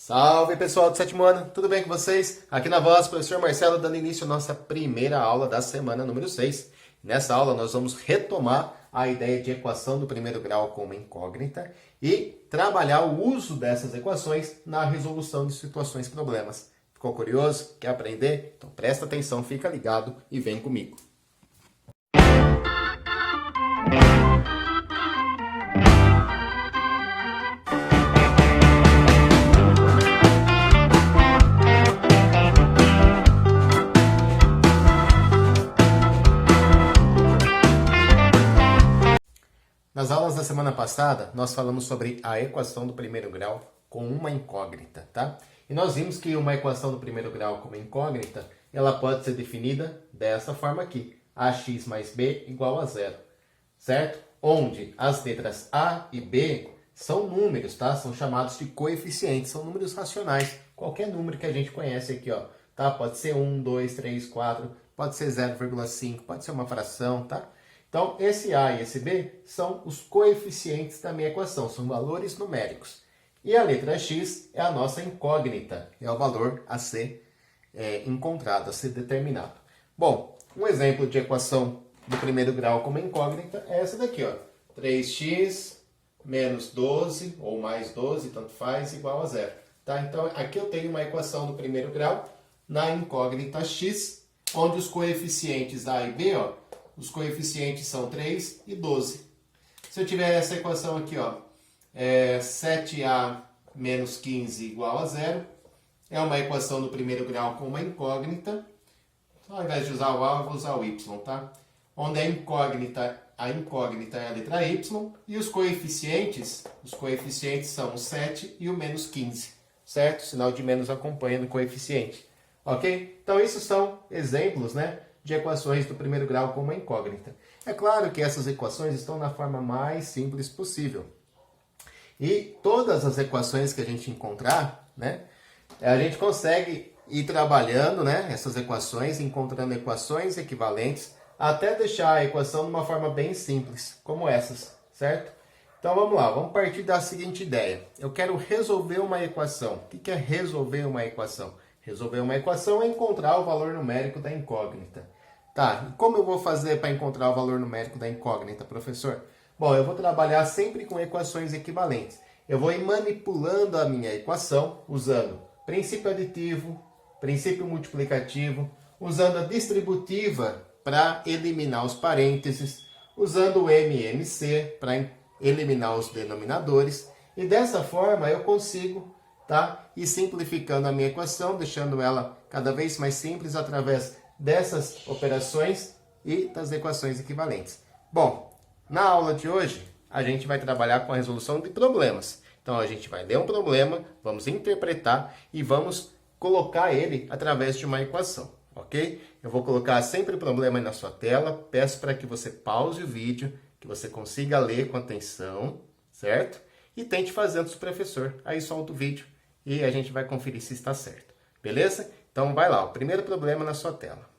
Salve pessoal do sétimo ano, tudo bem com vocês? Aqui na voz, professor Marcelo, dando início à nossa primeira aula da semana número 6. Nessa aula nós vamos retomar a ideia de equação do primeiro grau como incógnita e trabalhar o uso dessas equações na resolução de situações e problemas. Ficou curioso? Quer aprender? Então presta atenção, fica ligado e vem comigo. Nas aulas da semana passada, nós falamos sobre a equação do primeiro grau com uma incógnita, tá? E nós vimos que uma equação do primeiro grau com uma incógnita, ela pode ser definida dessa forma aqui, ax mais b igual a zero, certo? Onde as letras a e b são números, tá? São chamados de coeficientes, são números racionais. Qualquer número que a gente conhece aqui, ó, tá? Pode ser 1, 2, 3, 4, pode ser 0,5, pode ser uma fração, tá? Então, esse A e esse B são os coeficientes da minha equação, são valores numéricos. E a letra x é a nossa incógnita, é o valor a ser encontrado, a ser determinado. Bom, um exemplo de equação do primeiro grau como incógnita é essa daqui, ó. 3x menos 12, ou mais 12, tanto faz, igual a zero. Tá? Então, aqui eu tenho uma equação do primeiro grau na incógnita x, onde os coeficientes A e B, ó, os coeficientes são 3 e 12. Se eu tiver essa equação aqui, ó, 7a menos 15 igual a zero, é uma equação do primeiro grau com uma incógnita. Então, ao invés de usar o a, eu vou usar o y, tá? Onde a incógnita é a letra y e os coeficientes são o 7 e o menos 15, certo? O sinal de menos acompanha no coeficiente, ok? Então, isso são exemplos, né, de equações do primeiro grau com uma incógnita. É claro que essas equações estão na forma mais simples possível. E todas as equações que a gente encontrar, né, a gente consegue ir trabalhando, né, essas equações, encontrando equações equivalentes, até deixar a equação de uma forma bem simples, como essas, certo? Então vamos lá, vamos partir da seguinte ideia. Eu quero resolver uma equação. O que é resolver uma equação? Resolver uma equação é encontrar o valor numérico da incógnita. Tá, e como eu vou fazer para encontrar o valor numérico da incógnita, professor? Bom, eu vou trabalhar sempre com equações equivalentes. Eu vou ir manipulando a minha equação usando princípio aditivo, princípio multiplicativo, usando a distributiva para eliminar os parênteses, usando o MMC para eliminar os denominadores. E dessa forma eu consigo, tá, ir simplificando a minha equação, deixando ela cada vez mais simples através dessas operações e das equações equivalentes. Bom, na aula de hoje, a gente vai trabalhar com a resolução de problemas. Então, a gente vai ler um problema, vamos interpretar e vamos colocar ele através de uma equação, ok? Eu vou colocar sempre o problema aí na sua tela, peço para que você pause o vídeo, que você consiga ler com atenção, certo? E tente fazer antes do professor. Aí solta o vídeo e a gente vai conferir se está certo, beleza? Então, vai lá, o primeiro problema na sua tela.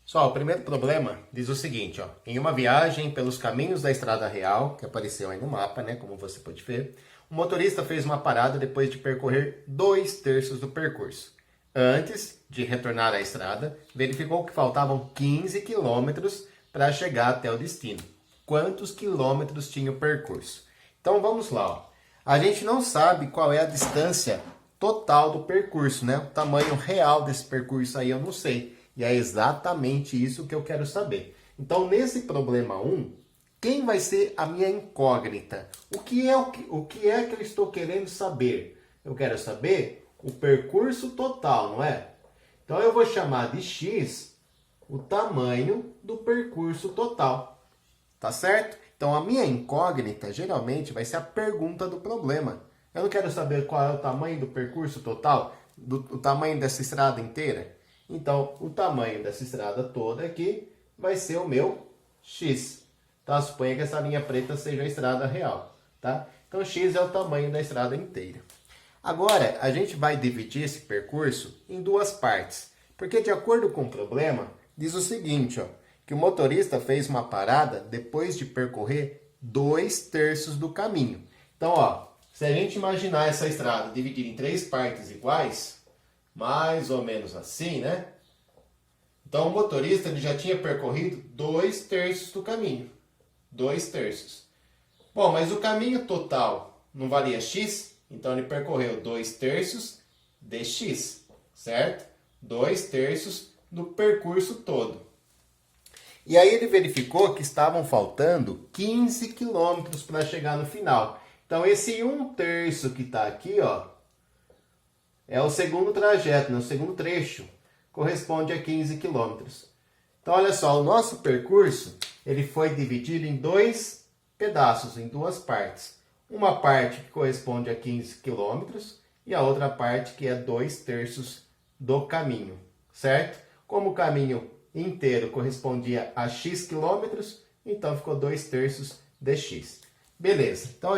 Só, o primeiro problema diz o seguinte, ó, em uma viagem pelos caminhos da estrada real, que apareceu aí no mapa, né, como você pode ver, o motorista fez uma parada depois de percorrer 2/3 do percurso. Antes de retornar à estrada, verificou que faltavam 15 quilômetros para chegar até o destino. Quantos quilômetros tinha o percurso? Então vamos lá, ó. A gente não sabe qual é a distância total do percurso, né? O tamanho real desse percurso aí eu não sei. E é exatamente isso que eu quero saber. Então, nesse problema 1, quem vai ser a minha incógnita? O que é que eu estou querendo saber? Eu quero saber o percurso total, não é? Então, eu vou chamar de x o tamanho do percurso total. Tá certo? Então, a minha incógnita, geralmente, vai ser a pergunta do problema. Eu não quero saber qual é o tamanho do percurso total, o tamanho dessa estrada inteira. Então, o tamanho dessa estrada toda aqui vai ser o meu x. Tá? Suponha que essa linha preta seja a estrada real. Tá? Então, x é o tamanho da estrada inteira. Agora, a gente vai dividir esse percurso em duas partes. Porque, de acordo com o problema, diz o seguinte, ó, que o motorista fez uma parada depois de percorrer 2/3 do caminho. Então, ó, se a gente imaginar essa estrada dividida em 3 partes iguais, mais ou menos assim, né? Então, o motorista ele já tinha percorrido 2/3 do caminho. 2/3. Bom, mas o caminho total não valia x? Então, ele percorreu 2/3 dx, certo? 2/3 do percurso todo. E aí ele verificou que estavam faltando 15 quilômetros para chegar no final. Então, esse 1/3 que está aqui, ó, é o segundo trajeto, né? O segundo trecho. Corresponde a 15 quilômetros. Então, olha só, o nosso percurso ele foi dividido em 2 pedaços, em 2 partes. Uma parte que corresponde a 15 quilômetros e a outra parte que é 2/3 do caminho, certo? Como o caminho inteiro correspondia a x quilômetros, então ficou 2/3 dx. Beleza, então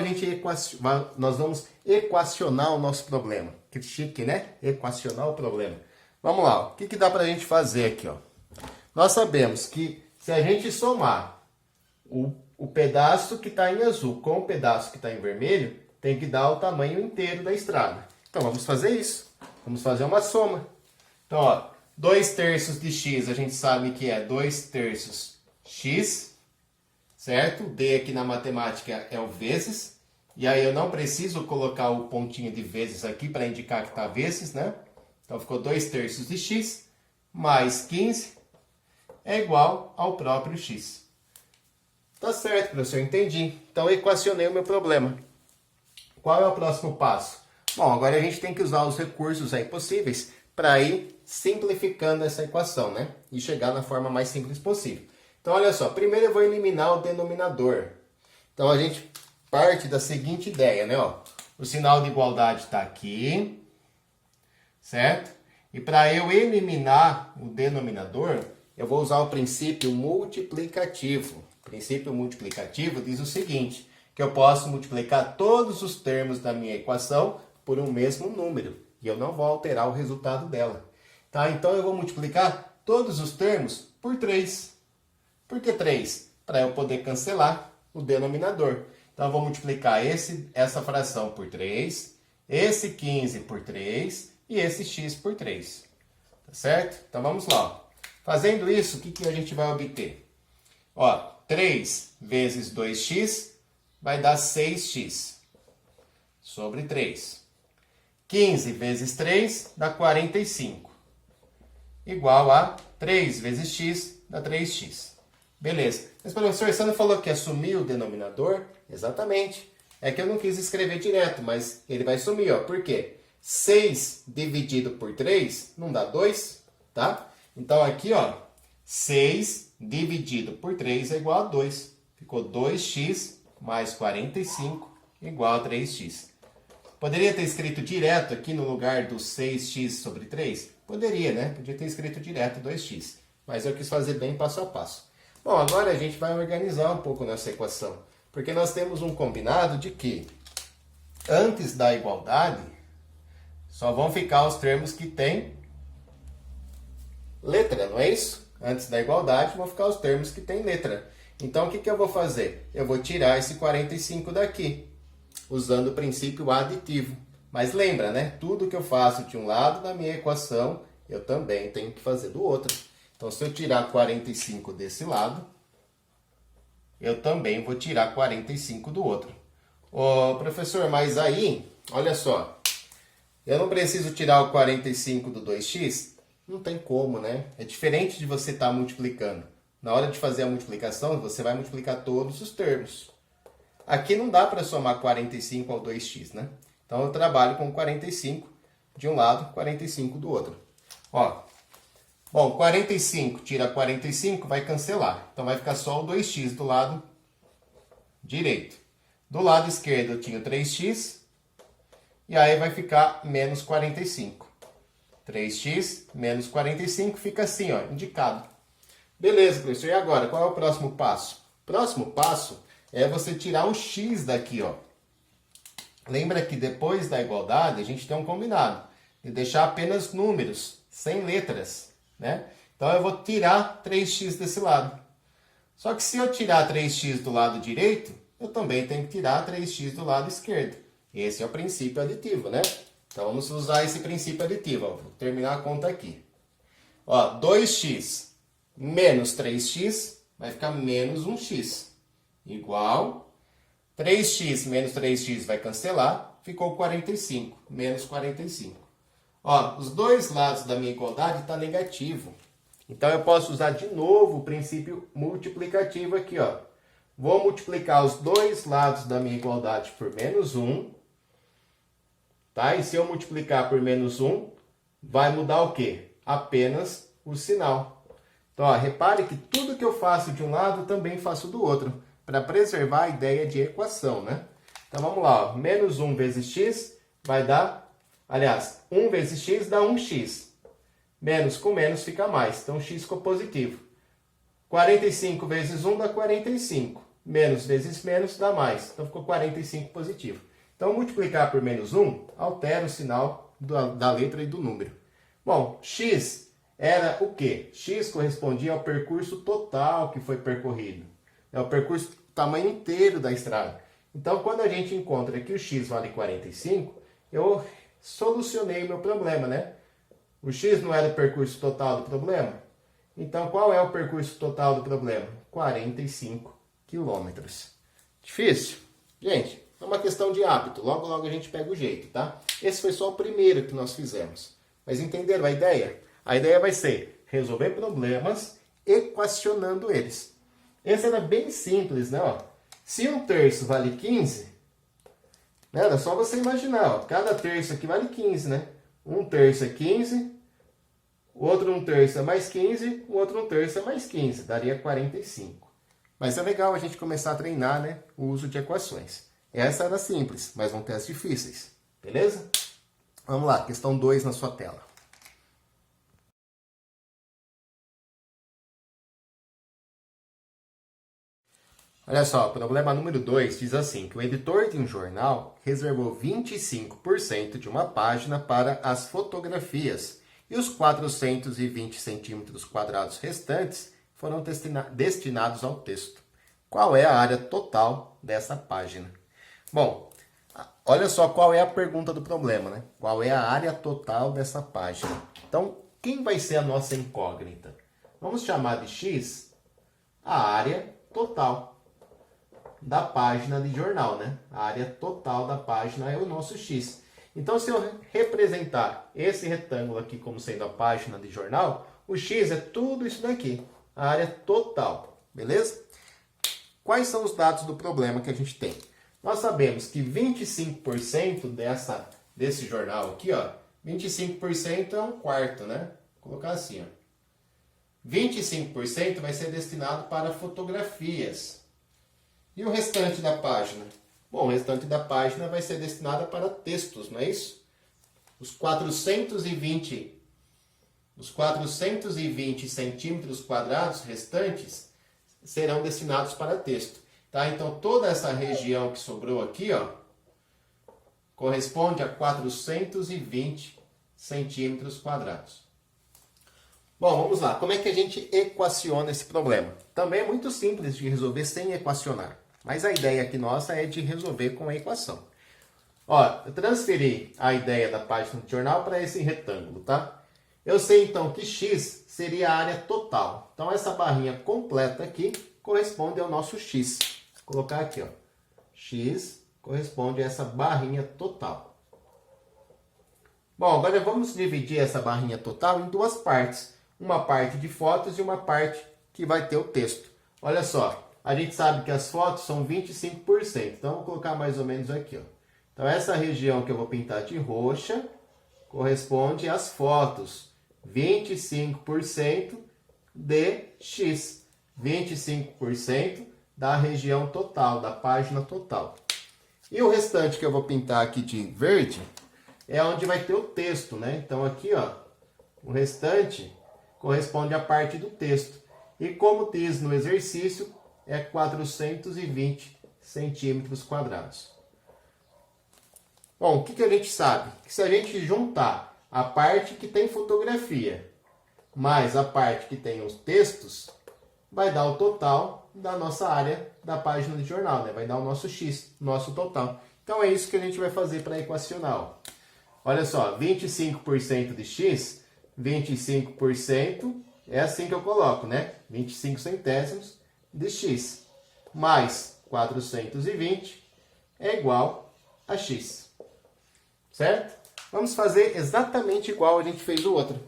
nós vamos equacionar o nosso problema. Que chique, né? Equacionar o problema. Vamos lá, o que dá para a gente fazer aqui? Ó? Nós sabemos que se a gente somar o pedaço que está em azul com o pedaço que está em vermelho, tem que dar o tamanho inteiro da estrada. Então vamos fazer isso. Vamos fazer uma soma. Então, ó, 2/3 de x a gente sabe que é 2/3 x, certo? D aqui na matemática é o vezes. E aí eu não preciso colocar o pontinho de vezes aqui para indicar que está vezes, né? Então ficou 2/3 de x mais 15 é igual ao próprio x. Tá certo, professor, entendi. Então equacionei o meu problema. Qual é o próximo passo? Bom, agora a gente tem que usar os recursos aí possíveis para ir simplificando essa equação, né? E chegar na forma mais simples possível. Então, olha só, primeiro eu vou eliminar o denominador. Então, a gente parte da seguinte ideia, né? Ó, o sinal de igualdade está aqui, certo? E para eu eliminar o denominador, eu vou usar o princípio multiplicativo. O princípio multiplicativo diz o seguinte, que eu posso multiplicar todos os termos da minha equação por um mesmo número. E eu não vou alterar o resultado dela. Tá? Então, eu vou multiplicar todos os termos por 3. Por que 3? Para eu poder cancelar o denominador. Então, eu vou multiplicar essa fração por 3, esse 15 por 3 e esse x por 3. Tá certo? Então, vamos lá. Fazendo isso, o que a gente vai obter? Ó, 3 vezes 2x vai dar 6x sobre 3. 15 vezes 3 dá 45. Igual a 3 vezes x dá 3x. Beleza. Mas, professor, você não falou que ia sumir o denominador? Exatamente. É que eu não quis escrever direto, mas ele vai sumir, ó. Por quê? 6 dividido por 3 não dá 2, tá? Então, aqui, ó, 6 dividido por 3 é igual a 2. Ficou 2x mais 45 igual a 3x. Poderia ter escrito direto aqui no lugar do 6x sobre 3? Poderia, né? Podia ter escrito direto 2x. Mas eu quis fazer bem passo a passo. Bom, agora a gente vai organizar um pouco nessa equação. Porque nós temos um combinado de que antes da igualdade só vão ficar os termos que têm letra, não é isso? Antes da igualdade vão ficar os termos que têm letra. Então, o que eu vou fazer? Eu vou tirar esse 45 daqui, usando o princípio aditivo. Mas lembra, né? Tudo que eu faço de um lado da minha equação, eu também tenho que fazer do outro. Então, se eu tirar 45 desse lado, eu também vou tirar 45 do outro. Ô, professor, mas aí, olha só, eu não preciso tirar o 45 do 2x? Não tem como, né? É diferente de você estar multiplicando. Na hora de fazer a multiplicação, você vai multiplicar todos os termos. Aqui não dá para somar 45 ao 2x, né? Então, eu trabalho com 45 de um lado, 45 do outro. Ó, bom, 45 tira 45, vai cancelar. Então, vai ficar só o 2x do lado direito. Do lado esquerdo, eu tinha 3x. E aí, vai ficar menos 45. 3x menos 45 fica assim, ó, indicado. Beleza, professor. E agora, qual é o próximo passo? O próximo passo é você tirar um x daqui, ó. Lembra que depois da igualdade, a gente tem um combinado de deixar apenas números, sem letras, né? Então, eu vou tirar 3x desse lado. Só que se eu tirar 3x do lado direito, eu também tenho que tirar 3x do lado esquerdo. Esse é o princípio aditivo, né? Então vamos usar esse princípio aditivo. Ó. Vou terminar a conta aqui. Ó, 2x menos 3x vai ficar menos 1x. Igual 3x menos 3x vai cancelar, ficou 45, menos 45. Ó, os dois lados da minha igualdade estão negativo. Então eu posso usar de novo o princípio multiplicativo aqui, ó. Vou multiplicar os dois lados da minha igualdade por menos 1. Tá? E se eu multiplicar por menos 1, vai mudar o quê? Apenas o sinal. Então, ó, repare que tudo que eu faço de um lado, também faço do outro, para preservar a ideia de equação, né? Então, vamos lá. Ó. Menos 1 vezes x vai dar... Aliás, 1 vezes x dá 1x. Menos com menos fica mais. Então, x ficou positivo. 45 vezes 1 dá 45. Menos vezes menos dá mais. Então, ficou 45 positivo. Então, multiplicar por menos 1 altera o sinal da letra e do número. Bom, x era o quê? X correspondia ao percurso total que foi percorrido. É o percurso tamanho inteiro da estrada. Então, quando a gente encontra que o x vale 45, eu solucionei o meu problema, né? O x não era o percurso total do problema? Então, qual é o percurso total do problema? 45 quilômetros. Difícil? Gente, é uma questão de hábito. Logo, logo a gente pega o jeito, tá? Esse foi só o primeiro que nós fizemos. Mas entenderam a ideia? A ideia vai ser resolver problemas equacionando eles. Esse era bem simples, né? Ó, se 1/3 vale 15, né? Era só você imaginar. Ó, cada terço aqui vale 15, né? 1/3 é 15, o outro 1/3 é mais 15, o outro 1/3 é mais 15. Daria 45. Mas é legal a gente começar a treinar, né? O uso de equações. Essa era simples, mas vão ter as difíceis. Beleza? Vamos lá, questão 2 na sua tela. Olha só, problema número 2 diz assim, que o editor de um jornal reservou 25% de uma página para as fotografias e os 420 centímetros quadrados restantes foram destinados ao texto. Qual é a área total dessa página? Bom, olha só qual é a pergunta do problema, né? Qual é a área total dessa página? Então, quem vai ser a nossa incógnita? Vamos chamar de x a área total da página de jornal, né? A área total da página é o nosso x. Então, se eu representar esse retângulo aqui como sendo a página de jornal, o x é tudo isso daqui, a área total, beleza? Quais são os dados do problema que a gente tem? Nós sabemos que 25% desse jornal aqui, ó, 25% é 1/4, né? Vou colocar assim, ó. 25% vai ser destinado para fotografias. E o restante da página? Bom, o restante da página vai ser destinado para textos, não é isso? Os 420 centímetros quadrados restantes serão destinados para texto. Tá? Então, toda essa região que sobrou aqui, ó, corresponde a 420 centímetros quadrados. Bom, vamos lá. Como é que a gente equaciona esse problema? Também é muito simples de resolver sem equacionar. Mas a ideia aqui nossa é de resolver com a equação. Ó, eu transferi a ideia da página do jornal para esse retângulo, tá? Eu sei então que x seria a área total. Então essa barrinha completa aqui corresponde ao nosso x. Vou colocar aqui, ó. X corresponde a essa barrinha total. Bom, agora vamos dividir essa barrinha total em duas partes. Uma parte de fotos e uma parte que vai ter o texto. Olha só, a gente sabe que as fotos são 25%. Então, vou colocar mais ou menos aqui, ó. Então, essa região que eu vou pintar de roxa corresponde às fotos. 25% de x. 25% da região total, da página total. E o restante que eu vou pintar aqui de verde é onde vai ter o texto, né? Então, aqui, ó, o restante corresponde à parte do texto. E como diz no exercício, é 420 centímetros quadrados. Bom, o que a gente sabe? Que se a gente juntar a parte que tem fotografia mais a parte que tem os textos, vai dar o total da nossa área da página de jornal, né? Vai dar o nosso x, nosso total. Então, é isso que a gente vai fazer para equacionar. Ó. Olha só, 25% de x, 25% é assim que eu coloco, né? 25 centésimos de x, mais 420 é igual a x. Certo? Vamos fazer exatamente igual a gente fez o outro.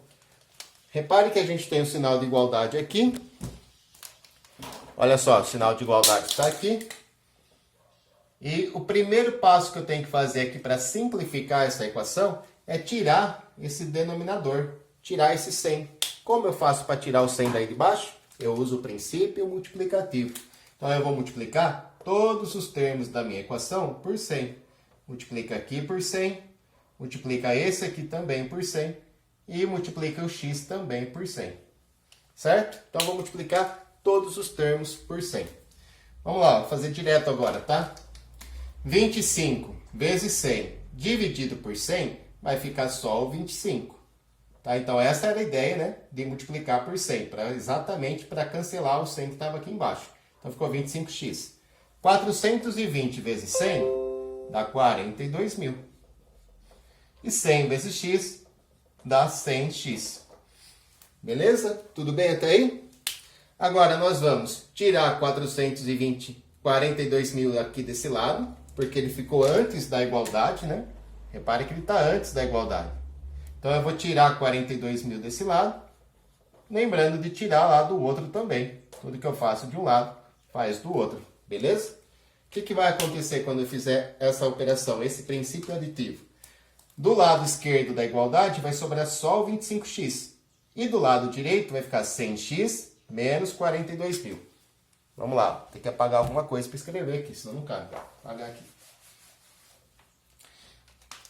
Repare que a gente tem o sinal de igualdade aqui. Olha só, o sinal de igualdade está aqui. E o primeiro passo que eu tenho que fazer aqui para simplificar essa equação é tirar esse denominador, tirar esse 100. Como eu faço para tirar o 100 daí de baixo? Eu uso o princípio multiplicativo. Então, eu vou multiplicar todos os termos da minha equação por 100. Multiplica aqui por 100, multiplica esse aqui também por 100 e multiplica o x também por 100. Certo? Então, eu vou multiplicar todos os termos por 100. Vamos lá, vou fazer direto agora, tá? 25 vezes 100 dividido por 100 vai ficar só o 25. Tá? Então, essa era a ideia, né, de multiplicar por 100, exatamente para cancelar o 100 que estava aqui embaixo. Então, ficou 25x. 420 vezes 100 dá 42 mil. E 100 vezes x dá 100x. Beleza? Tudo bem até aí? Agora, nós vamos tirar 42 mil aqui desse lado, porque ele ficou antes da igualdade, né? Repare que ele está antes da igualdade. Então, eu vou tirar 42 mil desse lado, lembrando de tirar lá do outro também. Tudo que eu faço de um lado, faz do outro. Beleza? O que vai acontecer quando eu fizer essa operação, esse princípio aditivo? Do lado esquerdo da igualdade vai sobrar só o 25x. E do lado direito vai ficar 100x menos 42 mil. Vamos lá, tem que apagar alguma coisa para escrever aqui, senão não cabe. Vou apagar aqui.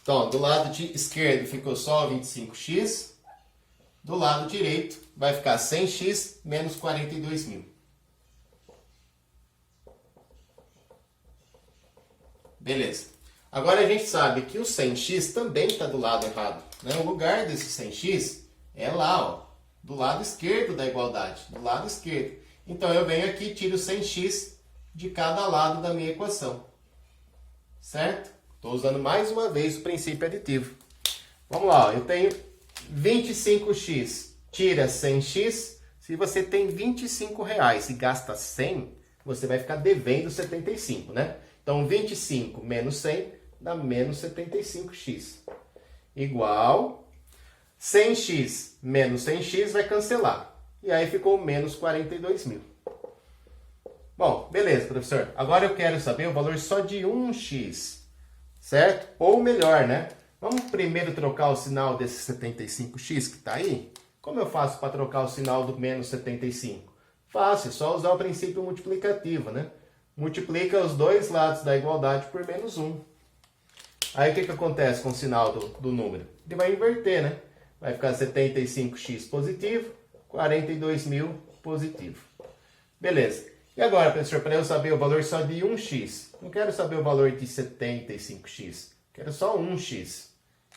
Então, do lado esquerdo ficou só 25x. Do lado direito vai ficar 100x menos 42 mil. Beleza. Agora a gente sabe que o 100x também está do lado errado. Né? O lugar desse 100x é lá, ó, do lado esquerdo da igualdade. Do lado esquerdo. Então, eu venho aqui e tiro 100x de cada lado da minha equação. Certo? Estou usando mais uma vez o princípio aditivo. Vamos lá, eu tenho 25x, tira 100x. Se você tem R$25 e gasta 100, você vai ficar devendo 75, né? Então, 25 menos 100 dá menos 75x. Igual 100x menos 100x vai cancelar. E aí ficou menos 42 mil. Bom, beleza, professor. Agora eu quero saber o valor só de 1x. Certo? Ou melhor, né? Vamos primeiro trocar o sinal desse 75x que está aí? Como eu faço para trocar o sinal do menos 75? Fácil, é só usar o princípio multiplicativo, né? Multiplica os dois lados da igualdade por menos 1. Aí o que acontece com o sinal do número? Ele vai inverter, né? Vai ficar 75x positivo, 42 mil positivo. Beleza. E agora, professor, para eu saber o valor só de 1x, não quero saber o valor de 75x, quero só 1x.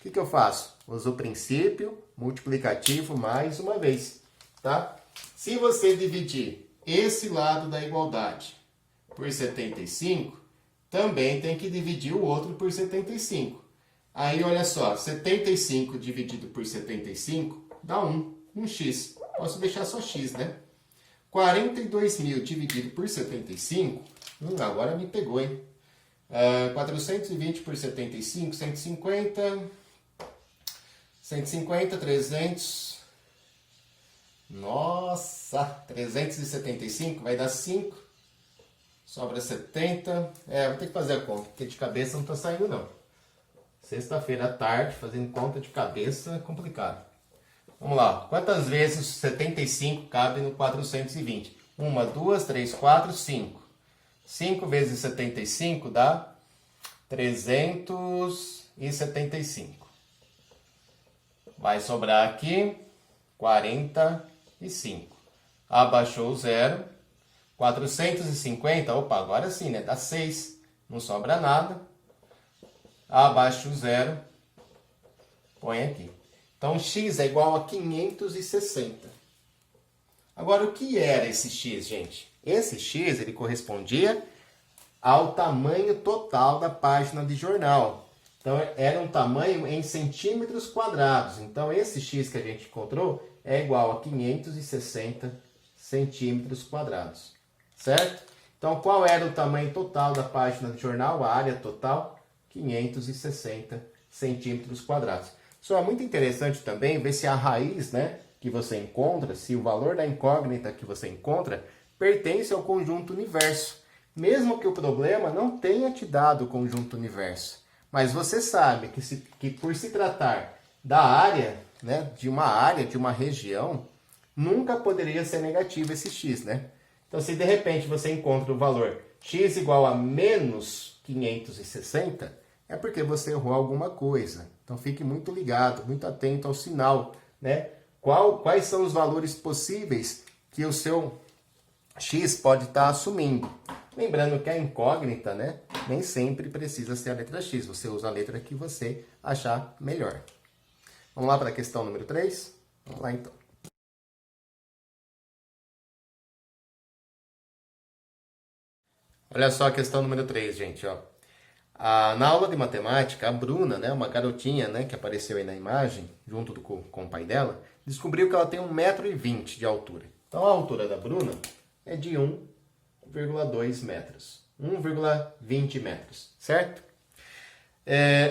O que eu faço? Uso o princípio multiplicativo mais uma vez, tá? Se você dividir esse lado da igualdade por 75, também tem que dividir o outro por 75. Aí, olha só, 75 dividido por 75 dá 1x. Posso deixar só x, né? 42 mil dividido por 75, agora me pegou, hein? 420 por 75, 150, 300. Nossa, 375 vai dar 5. Sobra 70. Vou ter que fazer a conta, porque de cabeça não está saindo, não. Sexta-feira à tarde, fazendo conta de cabeça é complicado. Vamos lá. Quantas vezes 75 cabe no 420? 1, 2, 3, 4, 5. 5 vezes 75 dá 375. Vai sobrar aqui 45. Abaixou o zero. 450, opa, agora sim, né? Dá 6. Não sobra nada. Abaixo o zero. Põe aqui. Então, x é igual a 560. Agora, o que era esse x, gente? Esse x, ele correspondia ao tamanho total da página de jornal. Então, era um tamanho em centímetros quadrados. Então, esse x que a gente encontrou é igual a 560 centímetros quadrados. Certo? Então, qual era o tamanho total da página de jornal? A área total, 560 centímetros quadrados. Isso é muito interessante também ver se a raiz, né, que você encontra, se o valor da incógnita que você encontra pertence ao conjunto universo. Mesmo que o problema não tenha te dado o conjunto universo. Mas você sabe que por se tratar da área, né, de uma região, nunca poderia ser negativo esse x, né? Então, se de repente você encontra o valor x igual a menos 560, é porque você errou alguma coisa. Então, fique muito ligado, muito atento ao sinal, né? Quais são os valores possíveis que o seu x pode estar assumindo. Lembrando que a incógnita, né, nem sempre precisa ser a letra x. Você usa a letra que você achar melhor. Vamos lá para a questão número 3? Vamos lá, então. Olha só a questão número 3, gente. Ó. Na aula de matemática, a Bruna, né, uma garotinha, né, que apareceu aí na imagem, junto com o pai dela, descobriu que ela tem 1,20 m de altura. Então, a altura da Bruna é de 1,2 metros. 1,20 metros, certo?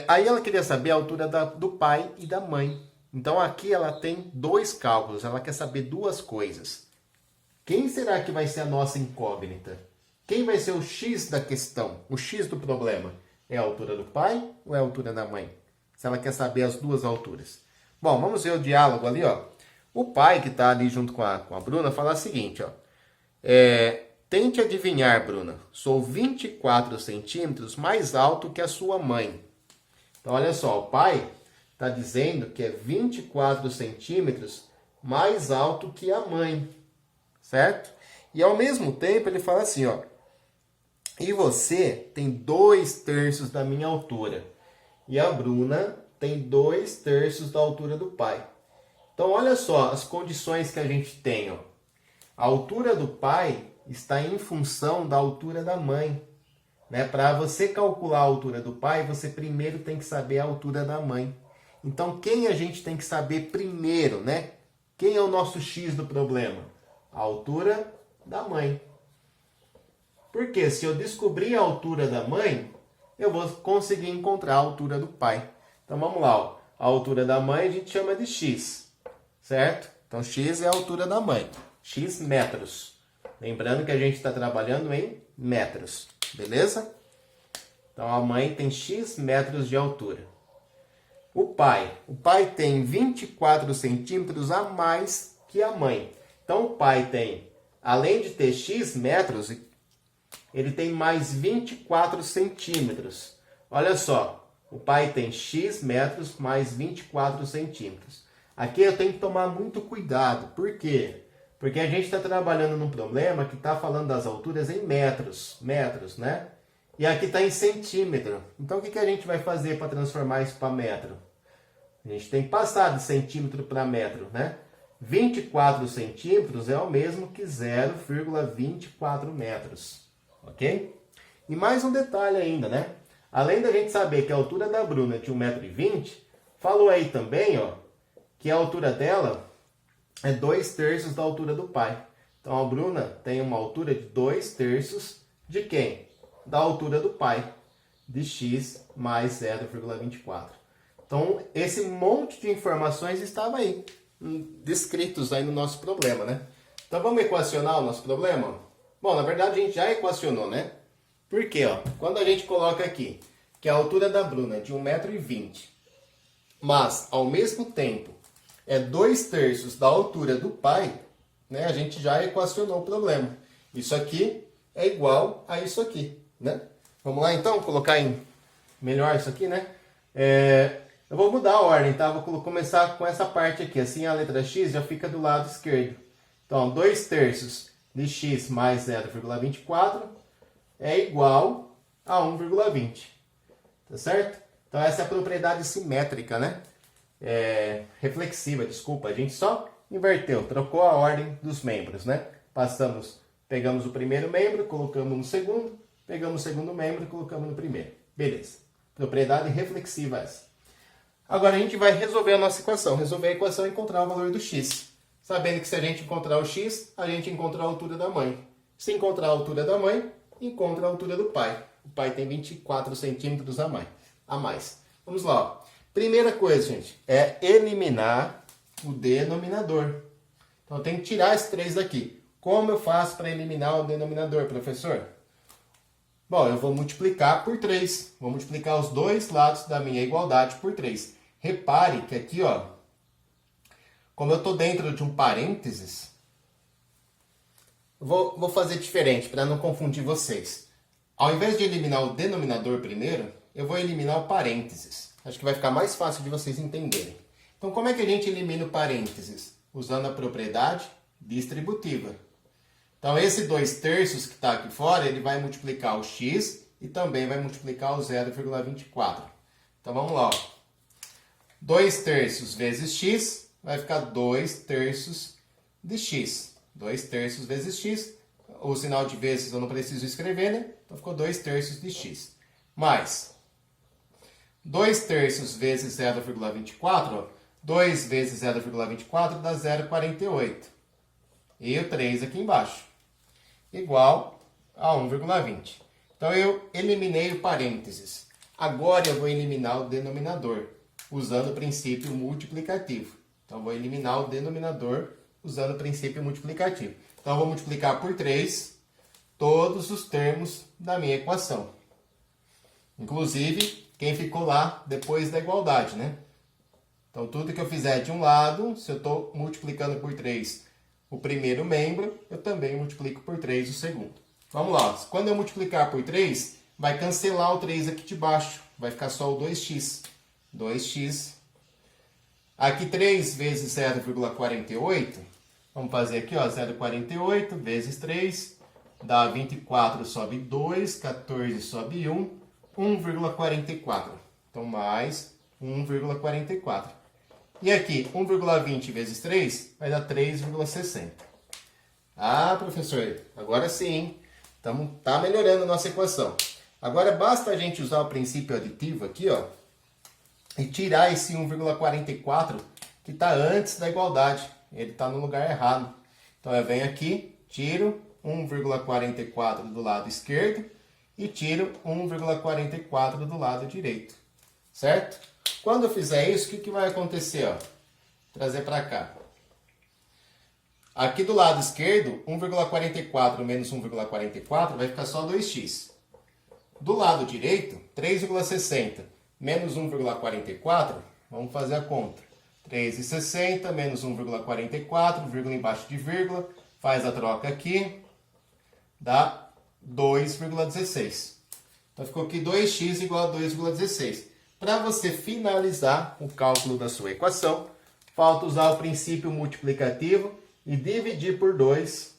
Aí ela queria saber a altura do pai e da mãe. Então, aqui ela tem dois cálculos. Ela quer saber duas coisas. Quem será que vai ser a nossa incógnita? Quem vai ser o x da questão? O x do problema? É a altura do pai ou é a altura da mãe? Se ela quer saber as duas alturas. Bom, vamos ver o diálogo ali, ó. O pai, que está ali junto com a Bruna, fala o seguinte, ó. Tente adivinhar, Bruna. Sou 24 centímetros mais alto que a sua mãe. Então, olha só. O pai está dizendo que é 24 centímetros mais alto que a mãe. Certo? E, ao mesmo tempo, ele fala assim, ó. E você tem 2/3 da minha altura. E a Bruna tem 2/3 da altura do pai. Então, olha só as condições que a gente tem, ó. A altura do pai está em função da altura da mãe. Né? Para você calcular a altura do pai, você primeiro tem que saber a altura da mãe. Então, quem a gente tem que saber primeiro, né? Quem é o nosso x do problema? A altura da mãe. Porque se eu descobrir a altura da mãe, eu vou conseguir encontrar a altura do pai. Então, vamos lá. Ó. A altura da mãe a gente chama de x, certo? Então, x é a altura da mãe. X metros. Lembrando que a gente está trabalhando em metros, beleza? Então, a mãe tem x metros de altura. O pai tem 24 centímetros a mais que a mãe. Então, o pai tem, além de ter x metros, ele tem mais 24 centímetros. Olha só, o pai tem x metros mais 24 centímetros. Aqui eu tenho que tomar muito cuidado. Por quê? Porque a gente está trabalhando num problema que está falando das alturas em metros, né? E aqui está em centímetro. Então, o que a gente vai fazer para transformar isso para metro? A gente tem que passar de centímetro para metro, né? 24 centímetros é o mesmo que 0,24 metros, ok? E mais um detalhe ainda, né? Além da gente saber que a altura da Bruna é de 1,20 m, falou aí também, ó, que a altura dela é 2/3 da altura do pai. Então, a Bruna tem uma altura de 2/3 de quem? Da altura do pai, de x mais 0,24. Então, esse monte de informações estava aí, descritos aí no nosso problema, né? Então, vamos equacionar o nosso problema? Bom, na verdade, a gente já equacionou, né? Por quê? Ó, quando a gente coloca aqui que a altura da Bruna é de 1,20 m, mas, ao mesmo tempo, é 2/3 da altura do pai, né? A gente já equacionou o problema. Isso aqui é igual a isso aqui, né? Vamos lá, então, colocar em melhor isso aqui, né? Eu vou mudar a ordem, tá? Vou começar com essa parte aqui. Assim, a letra x já fica do lado esquerdo. Então, 2/3 de x mais 0,24 é igual a 1,20. Tá certo? Então, essa é a propriedade simétrica, né? Reflexiva, desculpa. A gente só inverteu, trocou a ordem dos membros, né? Pegamos o primeiro membro, colocamos no segundo, pegamos o segundo membro e colocamos no primeiro. Beleza. Propriedade reflexiva essa. Agora a gente vai resolver a nossa equação. Resolver a equação e encontrar o valor do x. Sabendo que se a gente encontrar o x, a gente encontra a altura da mãe. Se encontrar a altura da mãe, encontra a altura do pai. O pai tem 24 centímetros a mais. Vamos lá. Ó. Primeira coisa, gente, é eliminar o denominador. Então, eu tenho que tirar esse 3 daqui. Como eu faço para eliminar o denominador, professor? Bom, eu vou multiplicar por 3. Vou multiplicar os dois lados da minha igualdade por 3. Repare que aqui, ó, como eu estou dentro de um parênteses, vou fazer diferente para não confundir vocês. Ao invés de eliminar o denominador primeiro, eu vou eliminar o parênteses. Acho que vai ficar mais fácil de vocês entenderem. Então, como é que a gente elimina o parênteses? Usando a propriedade distributiva. Então, esse 2/3 que está aqui fora, ele vai multiplicar o x e também vai multiplicar o 0,24. Então, vamos lá. 2/3 vezes x vai ficar 2/3 de x. 2/3 vezes x. O sinal de vezes eu não preciso escrever, né? Então, ficou 2/3 de x. Mais 2/3 vezes 0,24, ó. 2 vezes 0,24 dá 0,48. E o 3 aqui embaixo. Igual a 1,20. Então, eu eliminei o parênteses. Agora, eu vou eliminar o denominador, usando o princípio multiplicativo. Então, eu vou eliminar o denominador usando o princípio multiplicativo. Então, eu vou multiplicar por 3 todos os termos da minha equação. Inclusive, quem ficou lá depois da igualdade, né? Então, tudo que eu fizer de um lado, se eu estou multiplicando por 3 o primeiro membro, eu também multiplico por 3 o segundo. Vamos lá. Quando eu multiplicar por 3, vai cancelar o 3 aqui de baixo. Vai ficar só o 2x. 2x. Aqui 3 vezes 0,48. Vamos fazer aqui, ó, 0,48 vezes 3. Dá 24, sobe 2. 14 sobe 1. 1,44. Então, mais 1,44. E aqui, 1,20 vezes 3 vai dar 3,60. Ah, professor, agora sim. Tá melhorando a nossa equação. Agora, basta a gente usar o princípio aditivo aqui, ó, e tirar esse 1,44 que está antes da igualdade. Ele está no lugar errado. Então, eu venho aqui, tiro 1,44 do lado esquerdo e tiro 1,44 do lado direito. Certo? Quando eu fizer isso, o que vai acontecer? Ó? Trazer para cá. Aqui do lado esquerdo, 1,44 menos 1,44 vai ficar só 2x. Do lado direito, 3,60 menos 1,44, vamos fazer a conta. 3,60 menos 1,44, vírgula embaixo de vírgula, faz a troca aqui, dá 2,16. Então ficou aqui 2x igual a 2,16. Para você finalizar o cálculo da sua equação, falta usar o princípio multiplicativo e dividir por 2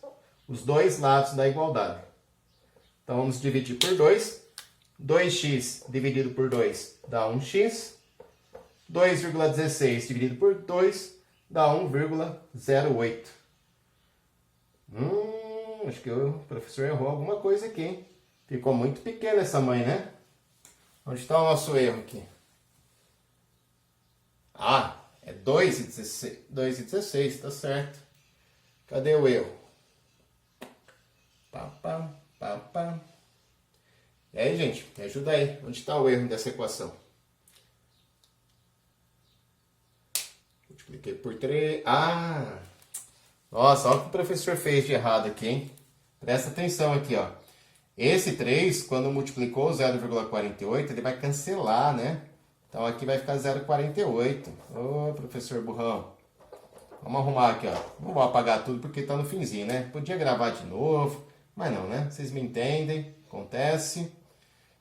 os dois lados da igualdade. Então, vamos dividir por 2. 2x dividido por 2 dá 1x. 2,16 dividido por 2 dá 1,08. Acho que o professor errou alguma coisa aqui, hein? Ficou muito pequena essa mãe, né? Onde está o nosso erro aqui? Ah, é 2,16. 2,16, tá certo. Cadê o erro? Pá. E aí, gente, me ajuda aí. Onde está o erro dessa equação? Multipliquei por 3. Ah! Nossa, olha o que o professor fez de errado aqui, hein? Presta atenção aqui, ó. Esse 3, quando multiplicou 0,48, ele vai cancelar, né? Então, aqui vai ficar 0,48. Ô, professor burrão. Vamos arrumar aqui, ó. Não vou apagar tudo porque tá no finzinho, né? Podia gravar de novo, mas não, né? Vocês me entendem, acontece.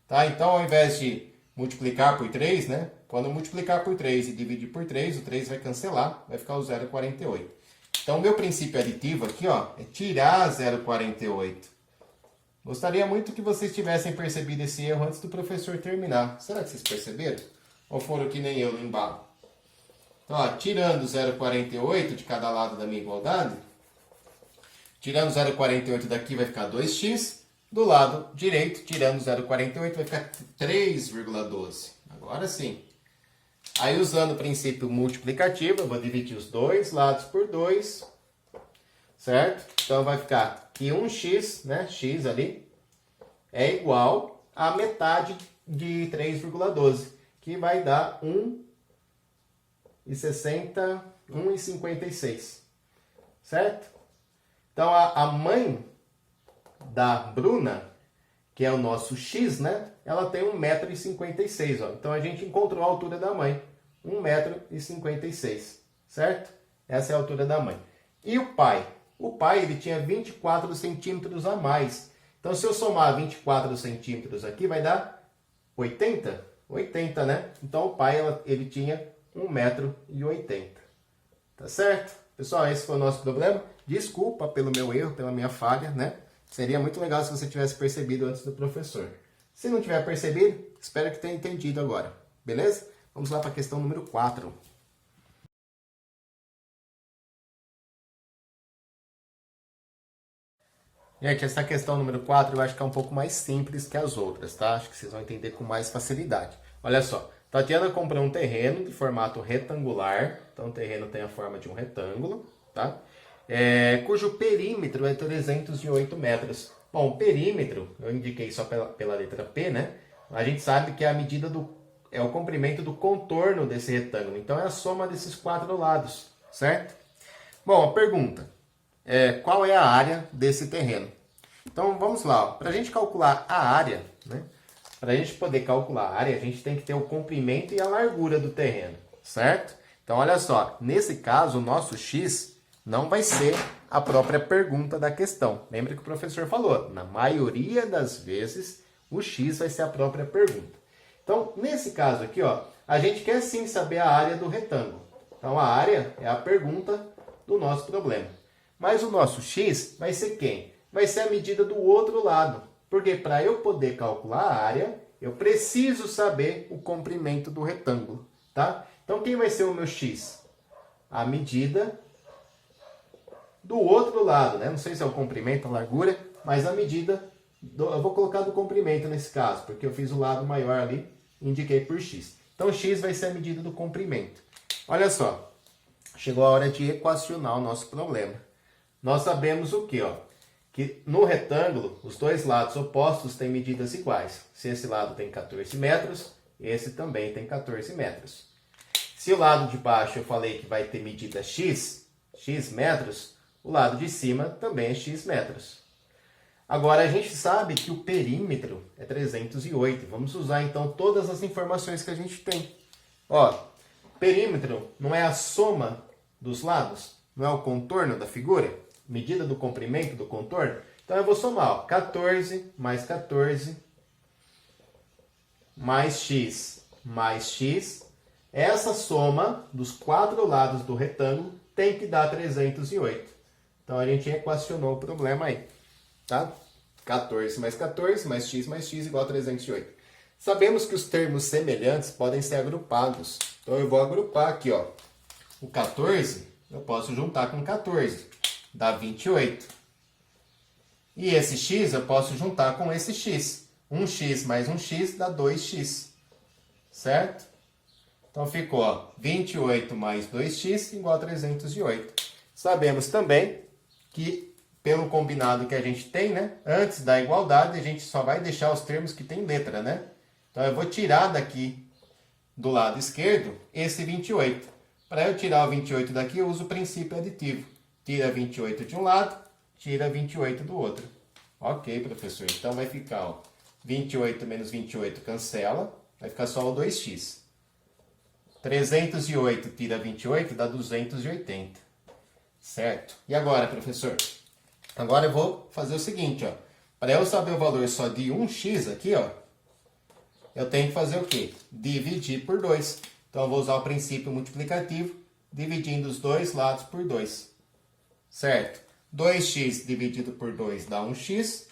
Tá? Então, ao invés de multiplicar por 3, né? Quando eu multiplicar por 3 e dividir por 3, o 3 vai cancelar, vai ficar o 0,48. Então, o meu princípio aditivo aqui, ó, é tirar 0,48. Gostaria muito que vocês tivessem percebido esse erro antes do professor terminar. Será que vocês perceberam? Ou foram que nem eu no embalo? Então, ó, tirando 0,48 de cada lado da minha igualdade, tirando 0,48 daqui vai ficar 2x. Do lado direito, tirando 0,48 vai ficar 3,12. Agora sim. Aí, usando o princípio multiplicativo, eu vou dividir os dois lados por 2, certo? Então, vai ficar que 1x, né, x ali, é igual a metade de 3,12, que vai dar 1,56, certo? Então, a mãe da Bruna, que é o nosso x, né? Ela tem 1,56 m, ó. Então, a gente encontrou a altura da mãe, 1,56 m, certo? Essa é a altura da mãe. E o pai? O pai, ele tinha 24 centímetros a mais. Então, se eu somar 24 centímetros aqui, vai dar 80? 80, né? Então, o pai, ele tinha 1,80 m. Tá certo? Pessoal, esse foi o nosso problema. Desculpa pelo meu erro, pela minha falha, né? Seria muito legal se você tivesse percebido antes do professor. Se não tiver percebido, espero que tenha entendido agora. Beleza? Vamos lá para a questão número 4. Gente, essa questão número 4 eu acho que é um pouco mais simples que as outras, tá? Acho que vocês vão entender com mais facilidade. Olha só, Tatiana comprou um terreno de formato retangular. Então, o terreno tem a forma de um retângulo, tá? Cujo perímetro é 308 metros. Bom, o perímetro, eu indiquei só pela letra P, né? A gente sabe que é a medida é o comprimento do contorno desse retângulo. Então, é a soma desses 4 lados, certo? Bom, a pergunta é qual é a área desse terreno? Então, vamos lá. Para a gente calcular a área, né? Para a gente poder calcular a área, a gente tem que ter o comprimento e a largura do terreno, certo? Então, olha só. Nesse caso, o nosso x não vai ser a própria pergunta da questão. Lembra que o professor falou, na maioria das vezes, o x vai ser a própria pergunta. Então, nesse caso aqui, ó, a gente quer sim saber a área do retângulo. Então, a área é a pergunta do nosso problema. Mas o nosso x vai ser quem? Vai ser a medida do outro lado. Porque para eu poder calcular a área, eu preciso saber o comprimento do retângulo, tá? Então, quem vai ser o meu x? A medida do outro lado, né? Não sei se é o comprimento, a largura, mas a medida, eu vou colocar do comprimento nesse caso, porque eu fiz o lado maior ali, indiquei por x. Então, x vai ser a medida do comprimento. Olha só, chegou a hora de equacionar o nosso problema. Nós sabemos o quê, ó? Que no retângulo, os dois lados opostos têm medidas iguais. Se esse lado tem 14 metros, esse também tem 14 metros. Se o lado de baixo eu falei que vai ter medida x metros, o lado de cima também é x metros. Agora, a gente sabe que o perímetro é 308. Vamos usar, então, todas as informações que a gente tem. Ó, perímetro não é a soma dos lados? Não é o contorno da figura? Medida do comprimento do contorno? Então, eu vou somar, ó, 14 mais 14 mais x. Essa soma dos 4 lados do retângulo tem que dar 308. Então, a gente equacionou o problema aí, tá? 14 mais x igual a 308. Sabemos que os termos semelhantes podem ser agrupados. Então, eu vou agrupar aqui, ó. O 14, eu posso juntar com 14. Dá 28. E esse x eu posso juntar com esse x. 1x mais 1x dá 2x. Certo? Então, ficou, ó, 28 mais 2x igual a 308. Sabemos também que, pelo combinado que a gente tem, né? Antes da igualdade, a gente só vai deixar os termos que tem letra, né? Então, eu vou tirar daqui, do lado esquerdo, esse 28. Para eu tirar o 28 daqui, eu uso o princípio aditivo. Tira 28 de um lado, tira 28 do outro. Ok, professor. Então, vai ficar, ó, 28 menos 28 cancela, vai ficar só o 2x. 308 tira 28 dá 280. Certo? E agora, professor? Agora eu vou fazer o seguinte, ó. Para eu saber o valor só de 1x aqui, ó, eu tenho que fazer o quê? Dividir por 2. Então, eu vou usar o princípio multiplicativo, dividindo os dois lados por 2. Certo? 2x dividido por 2 dá 1x.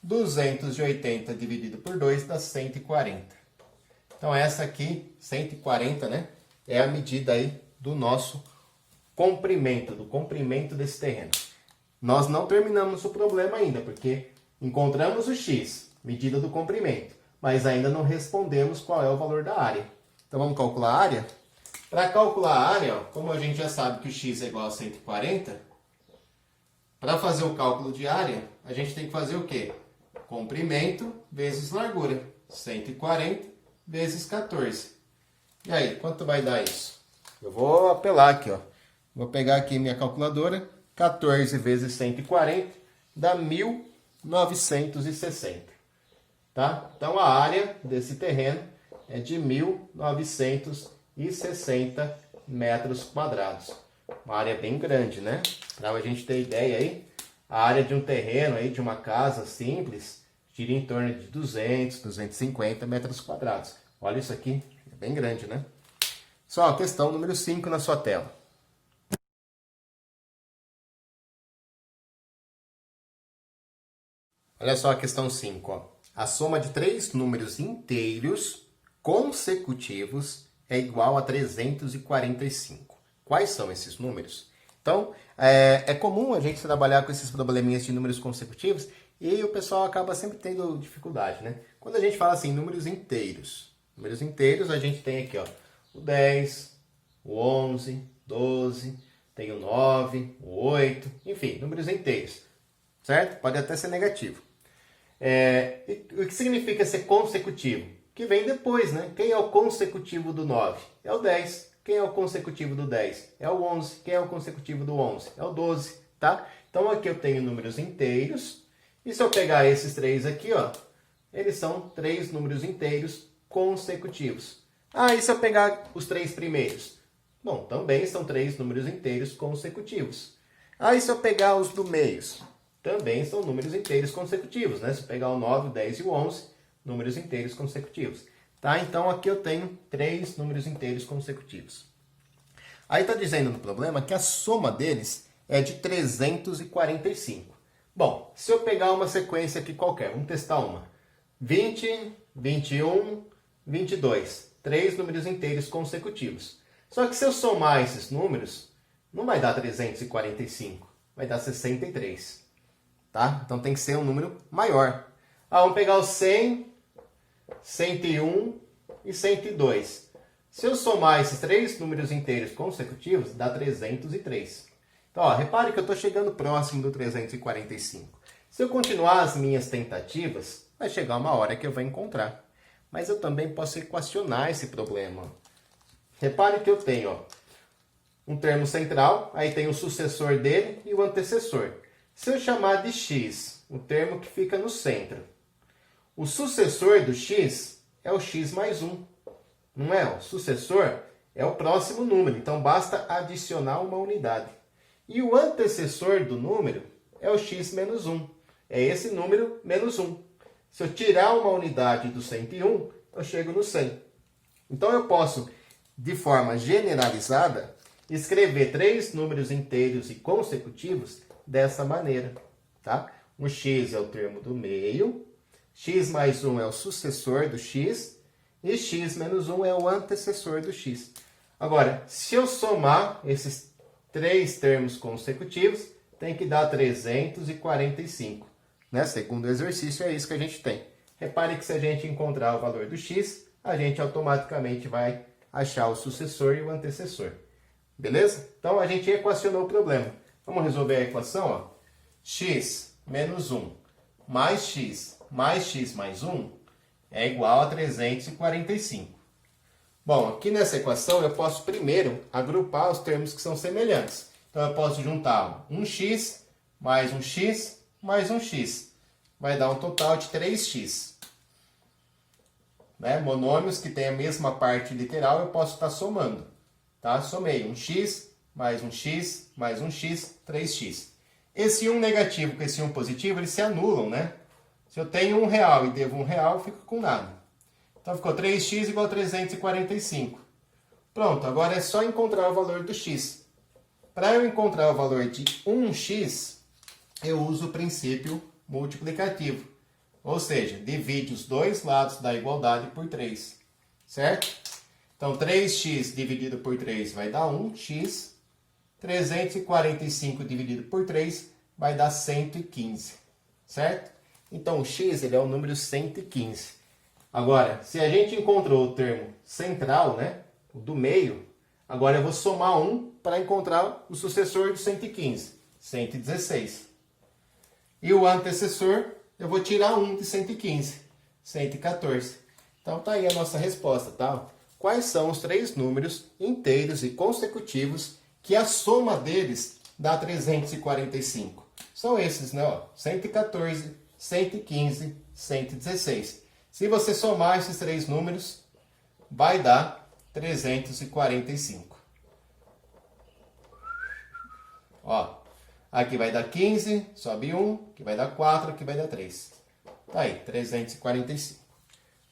280 dividido por 2 dá 140. Então, essa aqui, 140, né? É a medida aí do nosso comprimento, do comprimento desse terreno. Nós não terminamos o problema ainda, porque encontramos o x, medida do comprimento, mas ainda não respondemos qual é o valor da área. Então vamos calcular a área? Para calcular a área, ó, como a gente já sabe que o x é igual a 140, para fazer o cálculo de área, a gente tem que fazer o quê? Comprimento vezes largura. 140 vezes 14. E aí, quanto vai dar isso? Eu vou apelar aqui, ó. Vou pegar aqui minha calculadora. 14 vezes 140 dá 1.960. Tá? Então a área desse terreno é de 1.960 metros quadrados. Uma área bem grande, né? Para a gente ter ideia aí, a área de um terreno aí, de uma casa simples, gira em torno de 200, 250 metros quadrados. Olha isso aqui, é bem grande, né? Só a questão número 5 na sua tela. Olha só a questão 5, ó. A soma de 3 números inteiros consecutivos é igual a 345. Quais são esses números? Então, é comum a gente trabalhar com esses probleminhas de números consecutivos e o pessoal acaba sempre tendo dificuldade, né? Quando a gente fala assim, números inteiros a gente tem aqui, ó, o 10, o 11, 12, tem o 9, o 8, enfim, números inteiros, certo? Pode até ser negativo. O que significa ser consecutivo? Que vem depois, né? Quem é o consecutivo do 9? É o 10. Quem é o consecutivo do 10? É o 11. Quem é o consecutivo do 11? É o 12, tá? Então aqui eu tenho números inteiros. E se eu pegar esses três aqui, ó, eles são 3 números inteiros consecutivos. Ah, e se eu pegar os 3 primeiros? Bom, também são 3 números inteiros consecutivos. Ah, e se eu pegar os do meio? Também são números inteiros consecutivos, né? Se eu pegar o 9, o 10 e o 11, números inteiros consecutivos. Tá? Então aqui eu tenho 3 números inteiros consecutivos. Aí está dizendo no problema que a soma deles é de 345. Bom, se eu pegar uma sequência aqui qualquer, vamos testar uma. 20, 21, 22. 3 números inteiros consecutivos. Só que se eu somar esses números, não vai dar 345, vai dar 63. Tá? Então tem que ser um número maior. Vamos pegar o 100, 101 e 102. Se eu somar esses 3 números inteiros consecutivos, dá 303. Então, ó, repare que eu estou chegando próximo do 345. Se eu continuar as minhas tentativas, vai chegar uma hora que eu vou encontrar. Mas eu também posso equacionar esse problema. Repare que eu tenho, ó, um termo central, aí tem o sucessor dele e o antecessor. Se eu chamar de x, o termo que fica no centro, o sucessor do x é o x mais 1. Não é? O sucessor é o próximo número, então basta adicionar uma unidade. E o antecessor do número é o x menos 1. É esse número menos 1. Se eu tirar uma unidade do 101, eu chego no 100. Então eu posso, de forma generalizada, escrever 3 números inteiros e consecutivos dessa maneira. Tá? O x é o termo do meio, x mais 1 é o sucessor do x e x menos 1 é o antecessor do x. Agora, se eu somar esses 3 termos consecutivos, tem que dar 345. Né? Segundo o exercício, é isso que a gente tem. Repare que se a gente encontrar o valor do x, a gente automaticamente vai achar o sucessor e o antecessor. Beleza? Então, a gente equacionou o problema. Vamos resolver a equação? Ó. X menos 1 mais x mais 1 é igual a 345. Bom, aqui nessa equação eu posso primeiro agrupar os termos que são semelhantes. Então eu posso juntar um x mais um x mais um x. Vai dar um total de 3x. Né? Monômios que têm a mesma parte literal eu posso estar somando. Tá? Somei um x mais um x mais um x, 3x. Esse 1 negativo com esse 1 positivo, eles se anulam, né? Se eu tenho R$1 e devo R$1, eu fico com nada. Então, ficou 3x igual a 345. Pronto, agora é só encontrar o valor do x. Para eu encontrar o valor de 1x, eu uso o princípio multiplicativo. Ou seja, divide os dois lados da igualdade por 3. Certo? Então, 3x dividido por 3 vai dar 1x. 345 dividido por 3 vai dar 115, certo? Então, o x ele é o número 115. Agora, se a gente encontrou o termo central, né, o do meio, agora eu vou somar 1 para encontrar o sucessor de 115, 116. E o antecessor, eu vou tirar 1 de 115, 114. Então, tá aí a nossa resposta, tá? Quais são os três números inteiros e consecutivos que a soma deles dá 345? São esses, né? Ó, 114, 115, 116. Se você somar esses três números, vai dar 345. Ó, aqui vai dar 15, sobe 1, aqui vai dar 4, aqui vai dar 3. Tá aí, 345.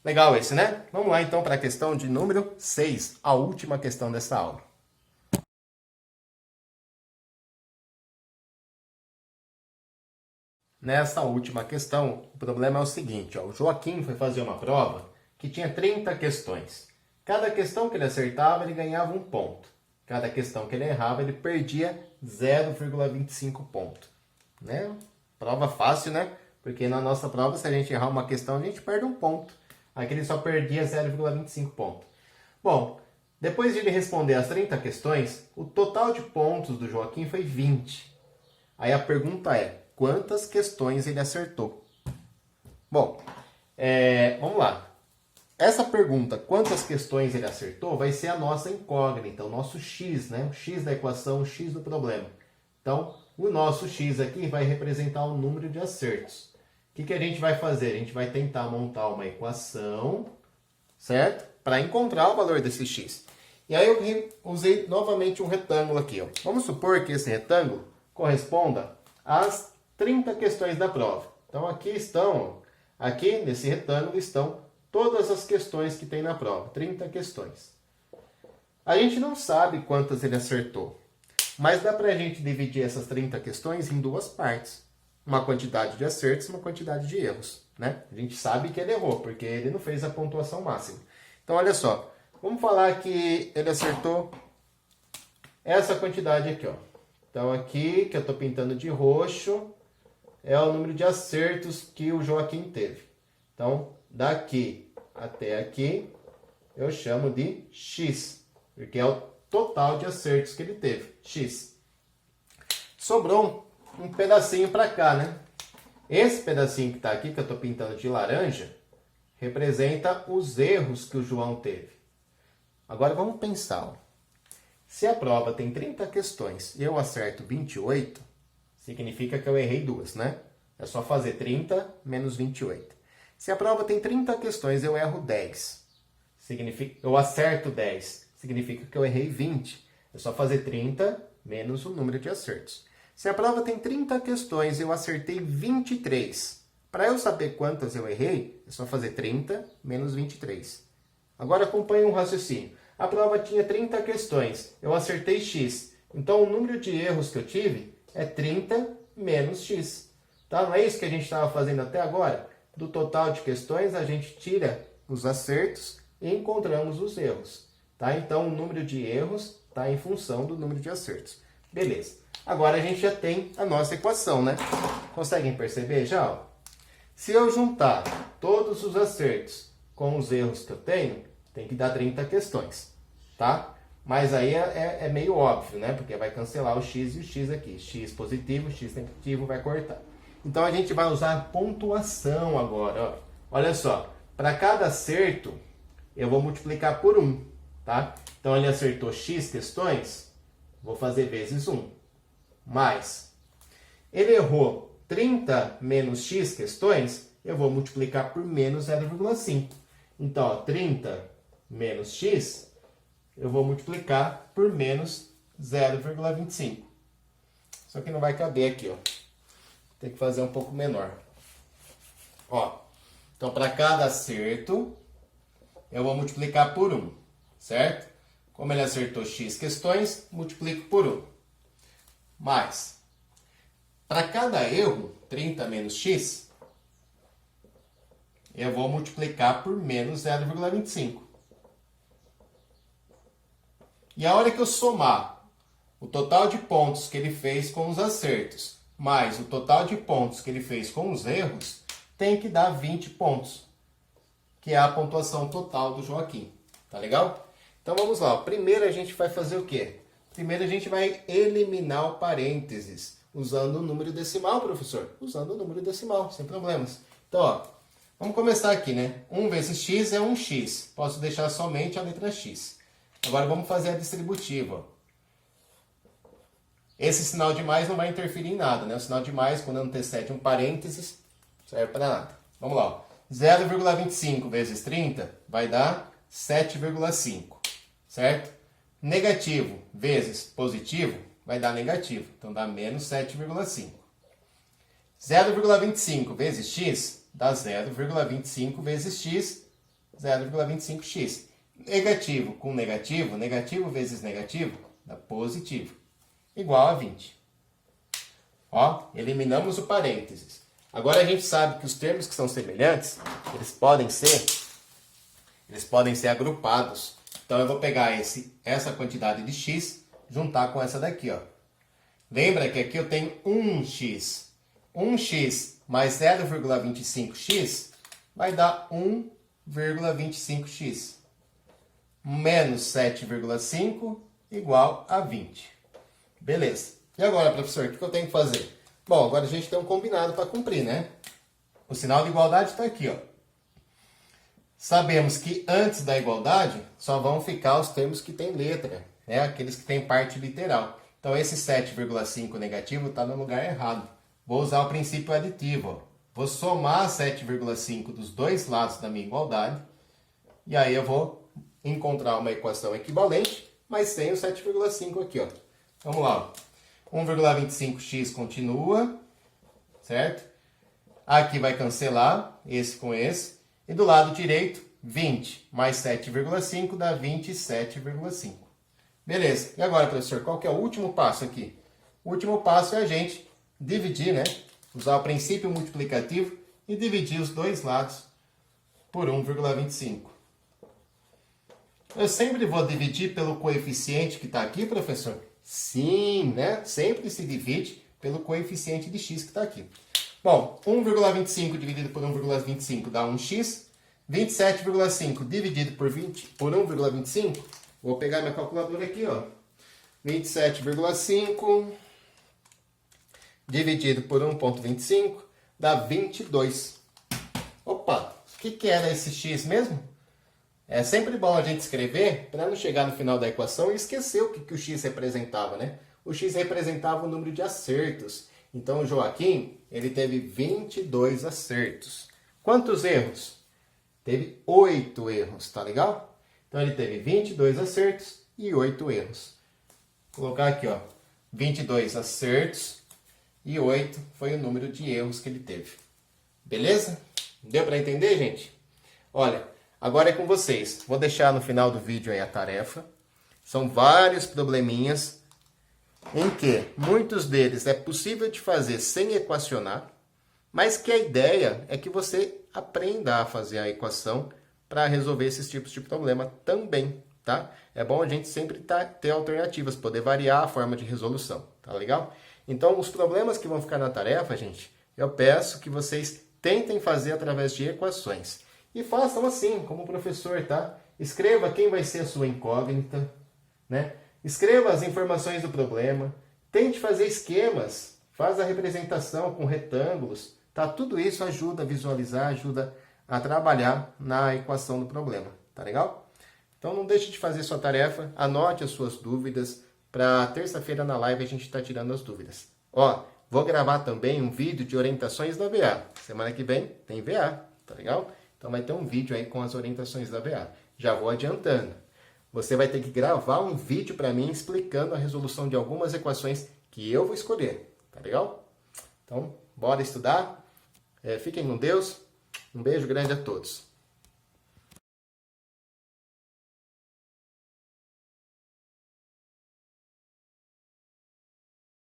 Legal esse, né? Vamos lá então para a questão de número 6, a última questão dessa aula. Nessa última questão, o problema é o seguinte, ó, o Joaquim foi fazer uma prova que tinha 30 questões. Cada questão que ele acertava, ele ganhava 1 ponto. Cada questão que ele errava, ele perdia 0,25 ponto. Né? Prova fácil, né? Porque na nossa prova, se a gente errar uma questão, a gente perde 1 ponto. Aqui ele só perdia 0,25 ponto. Bom, depois de ele responder as 30 questões, o total de pontos do Joaquim foi 20. Aí a pergunta é, quantas questões ele acertou? Bom, vamos lá. Essa pergunta, quantas questões ele acertou, vai ser a nossa incógnita, o nosso x, né? O x da equação, o x do problema. Então, o nosso x aqui vai representar o número de acertos. O que a gente vai fazer? A gente vai tentar montar uma equação, certo? Para encontrar o valor desse x. E aí eu usei novamente um retângulo aqui. Ó. Vamos supor que esse retângulo corresponda às 30 questões da prova. Então aqui estão, aqui nesse retângulo estão todas as questões que tem na prova. 30 questões. A gente não sabe quantas ele acertou. Mas dá para a gente dividir essas 30 questões em duas partes. Uma quantidade de acertos e uma quantidade de erros. Né? A gente sabe que ele errou, porque ele não fez a pontuação máxima. Então, olha só. Vamos falar que ele acertou essa quantidade aqui. Ó. Então, aqui, que eu estou pintando de roxo, é o número de acertos que o Joaquim teve. Então, daqui até aqui, eu chamo de X, porque é o total de acertos que ele teve, X. Sobrou um pedacinho para cá, né? Esse pedacinho que está aqui, que eu estou pintando de laranja, representa os erros que o João teve. Agora vamos pensar. Ó. Se a prova tem 30 questões e eu acerto 28, significa que eu errei duas, né? É só fazer 30 menos 28. Se a prova tem 30 questões e eu erro 10, eu acerto 10, significa que eu errei 20. É só fazer 30 menos o número de acertos. Se a prova tem 30 questões e eu acertei 23, para eu saber quantas eu errei, é só fazer 30 menos 23. Agora acompanhe um raciocínio. A prova tinha 30 questões, eu acertei X. Então o número de erros que eu tive é 30 menos X. Tá? Não é isso que a gente estava fazendo até agora? Do total de questões, a gente tira os acertos e encontramos os erros. Tá? Então, o número de erros está em função do número de acertos. Beleza. Agora, a gente já tem a nossa equação, né? Conseguem perceber já? Ó? Se eu juntar todos os acertos com os erros que eu tenho, tem que dar 30 questões. Tá? Mas aí é meio óbvio, né? Porque vai cancelar o x e o x aqui. X positivo, x negativo vai cortar. Então, a gente vai usar pontuação agora. Ó. Olha só, para cada acerto, eu vou multiplicar por 1. Tá? Então, ele acertou x questões, vou fazer vezes 1. Mais, ele errou 30 menos x questões, eu vou multiplicar por menos 0,5. Então, ó, 30 menos x, eu vou multiplicar por menos 0,25. Só que não vai caber aqui, ó. Tem que fazer um pouco menor. Ó, então, para cada acerto, eu vou multiplicar por 1, certo? Como ele acertou x questões, multiplico por 1. Mais, para cada erro, 30 menos x, eu vou multiplicar por menos 0,25. E a hora que eu somar o total de pontos que ele fez com os acertos, mais o total de pontos que ele fez com os erros, tem que dar 20 pontos, que é a pontuação total do Joaquim. Tá legal? Então vamos lá. Primeiro a gente vai fazer o quê? Primeiro a gente vai eliminar o parênteses, usando o número decimal, professor. Usando o número decimal, sem problemas. Então, ó, vamos começar aqui, né? 1 vezes x é 1x. Posso deixar somente a letra x. Agora vamos fazer a distributiva. Esse sinal de mais não vai interferir em nada, né? O sinal de mais, quando antecede um parênteses, serve para nada. Vamos lá. Ó. 0,25 vezes 30 vai dar 7,5, certo? Negativo vezes positivo vai dar negativo, então dá menos 7,5. 0,25 vezes x dá 0,25 vezes x, 0,25x. Negativo com negativo, negativo vezes negativo, dá positivo, igual a 20. Ó, eliminamos o parênteses. Agora a gente sabe que os termos que são semelhantes, eles podem ser agrupados. Então eu vou pegar essa quantidade de x, juntar com essa daqui, ó. Lembra que aqui eu tenho 1x. 1x mais 0,25x vai dar 1,25x. Menos 7,5 igual a 20. Beleza. E agora, professor, o que eu tenho que fazer? Bom, agora a gente tem um combinado para cumprir, né? O sinal de igualdade está aqui, ó. Sabemos que antes da igualdade só vão ficar os termos que têm letra, né? Aqueles que têm parte literal. Então esse 7,5 negativo está no lugar errado. Vou usar o princípio aditivo, ó. Vou somar 7,5 dos dois lados da minha igualdade. E aí eu vou encontrar uma equação equivalente, mas sem o 7,5 aqui, ó. Vamos lá. 1,25x continua, certo? Aqui vai cancelar esse com esse. E do lado direito, 20 mais 7,5 dá 27,5. Beleza. E agora, professor, qual que é o último passo aqui? O último passo é a gente dividir, né? Usar o princípio multiplicativo e dividir os dois lados por 1,25. Eu sempre vou dividir pelo coeficiente que está aqui, professor? Sim, né? Sempre se divide pelo coeficiente de x que está aqui. Bom, 1,25 dividido por 1,25 dá 1x. 27,5 dividido por 1,25. Vou pegar minha calculadora aqui, ó. 27,5 dividido por 1,25 dá 22. Opa, o que era esse x mesmo? É sempre bom a gente escrever para não chegar no final da equação e esquecer o que o x representava, né? O x representava o número de acertos. Então o Joaquim, ele teve 22 acertos. Quantos erros? Teve 8 erros, tá legal? Então ele teve 22 acertos e 8 erros. Vou colocar aqui, ó, 22 acertos e 8 foi o número de erros que ele teve. Beleza? Deu para entender, gente? Olha, agora é com vocês. Vou deixar no final do vídeo aí a tarefa. São vários probleminhas em que muitos deles é possível de fazer sem equacionar, mas que a ideia é que você aprenda a fazer a equação para resolver esses tipos de problema também, tá? É bom a gente sempre ter alternativas, poder variar a forma de resolução, tá legal? Então, os problemas que vão ficar na tarefa, gente, eu peço que vocês tentem fazer através de equações. E façam assim, como o professor, tá? Escreva quem vai ser a sua incógnita, né? Escreva as informações do problema, tente fazer esquemas, faz a representação com retângulos, tá? Tudo isso ajuda a visualizar, ajuda a trabalhar na equação do problema, tá legal? Então não deixe de fazer sua tarefa, anote as suas dúvidas, para terça-feira na live a gente está tirando as dúvidas. Ó, vou gravar também um vídeo de orientações da VA. Semana que vem tem VA, tá legal? Então vai ter um vídeo aí com as orientações da VA. Já vou adiantando. Você vai ter que gravar um vídeo para mim explicando a resolução de algumas equações que eu vou escolher, tá legal? Então, bora estudar. Fiquem com Deus. Um beijo grande a todos.